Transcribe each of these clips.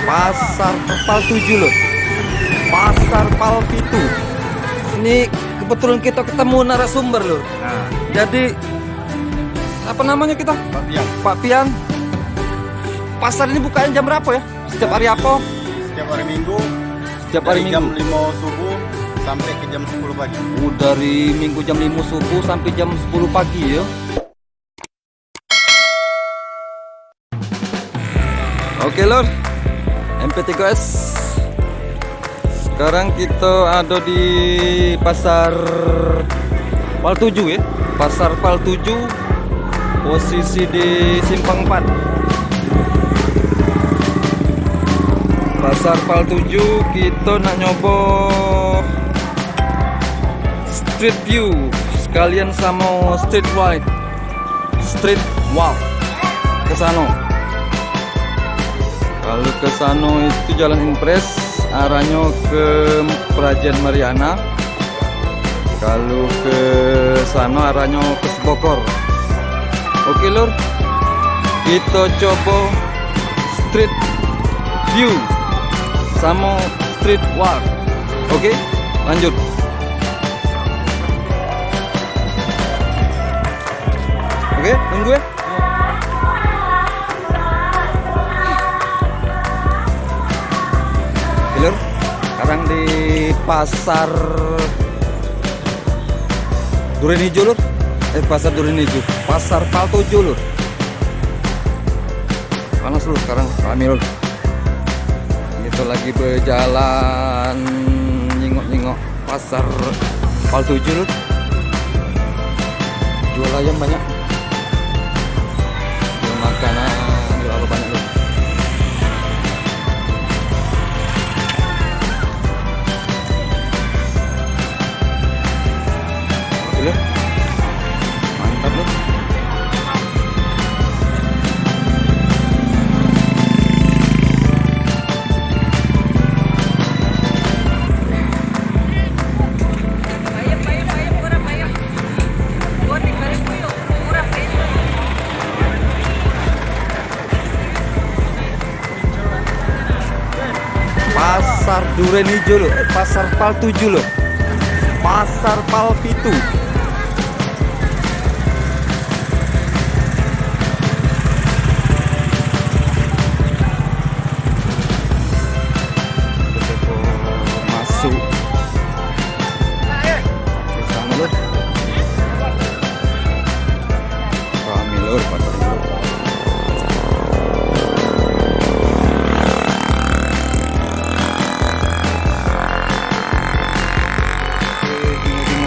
Pasar Pal 7 loh. Pasar Pal Pitu. Ini kebetulan kita ketemu narasumber loh. Nah, Jadi apa namanya kita? Pak Pian, Pak Pian. Pasar ini bukanya jam berapa ya? Setiap hari apa? setiap hari Minggu Setiap hari dari jam Minggu. 5 subuh sampai ke jam 10 pagi. Dari Minggu jam 5 subuh sampai jam 10 pagi ya. Oke lor, MP3S. Sekarang kita ada di Pasar Pal 7 ya. Pasar Pal 7, posisi di Simpang 4. Pasar Pal 7 kita nak nyoba street view sekalian sama street wide. Street wow. Ke sana. Kalau ke sana itu Jalan Impres, arahnya ke Prajen Mariana. Kalau ke sana arahnya ke Bogor. Oke lor, kita coba street view sama street walk. Oke, lanjut. Oke, tunggu ya. Lur, sekarang di Pasar Duren Hijau lur. Pasar Duren Hijau, Pasar Pal 7 lur. Panas lur sekarang, rame lur. Kita lagi berjalan nyingok-nyingok Pasar Pal 7 lur. Jual ayam banyak, jual makanan, jual apa banyak lur. Oke, mantap lur. Pasar Duren Hijau loh, Pasar Pal 7 loh. Pasar Pal Pitu. Masuk ke sana loh. Rame loh pasar itu.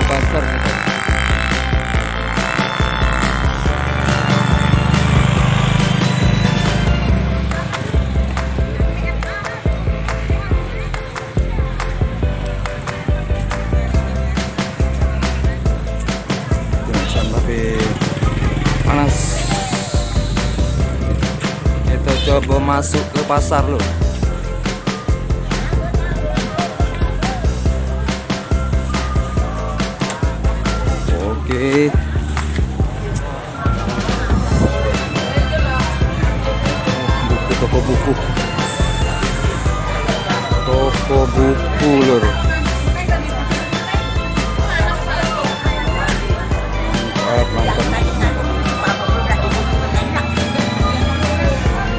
Pasar tapi panas. Kita coba masuk ke pasar loh. Oke. Buku, toko buku. Toko buku lur. Mantap, mantap.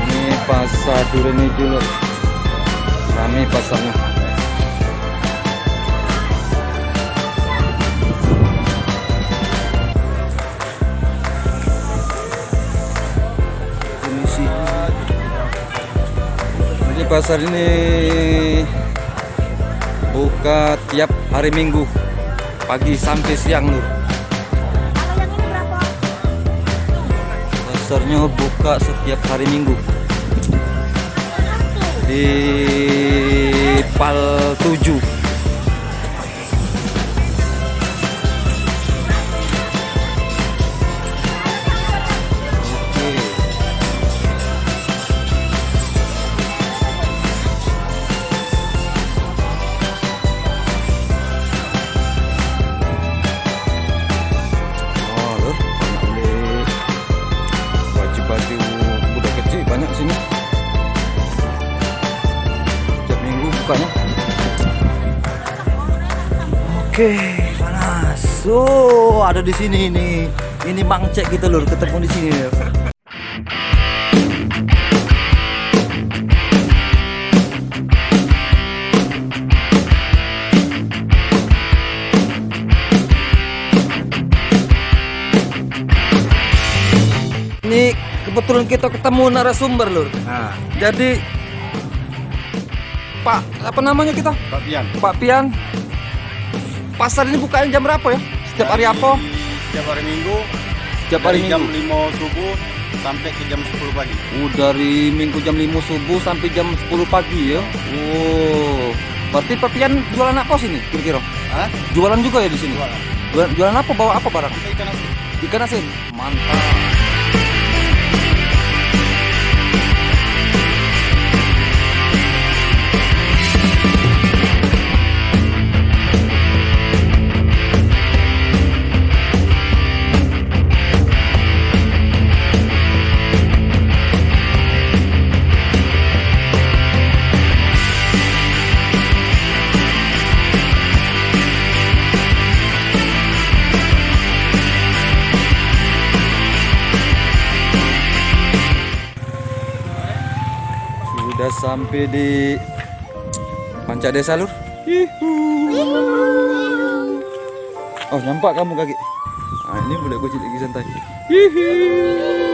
Ini Pasar Duren Hijau lur. Rame pasarnya. Jadi pasar ini buka tiap hari Minggu pagi sampai siang lur. Pasarnya buka setiap hari Minggu di Pal 7. Baju budak kecil banyak di sini. bukanya. Oke, panas. Oh, ada di sini nih. Ini Mang Cek kita lur, ketemu di sini. Lur. Ini kebetulan kita ketemu narasumber lur. Nah, Jadi Pak, apa namanya kita? Pak Pian. Pak Pian. Pasar ini bukanya jam berapa ya? Setiap hari apa? Setiap hari Minggu. Setiap hari Dari jam Minggu. 5 subuh sampai ke jam 10 pagi. Dari Minggu jam 5 subuh sampai jam 10 pagi ya. Oh. Berarti Pak Pian jualan apa sini kira-kira? Hah? Jualan juga ya di sini? Jualan. Jualan apa? Bawa apa barang? Kita ikan asin. Ikan asin. Mantap. Sudah sampai di Panca Desa lur. Oh, nampak kamu kaki. Nah, ini boleh kucing lagi santai. Hihi.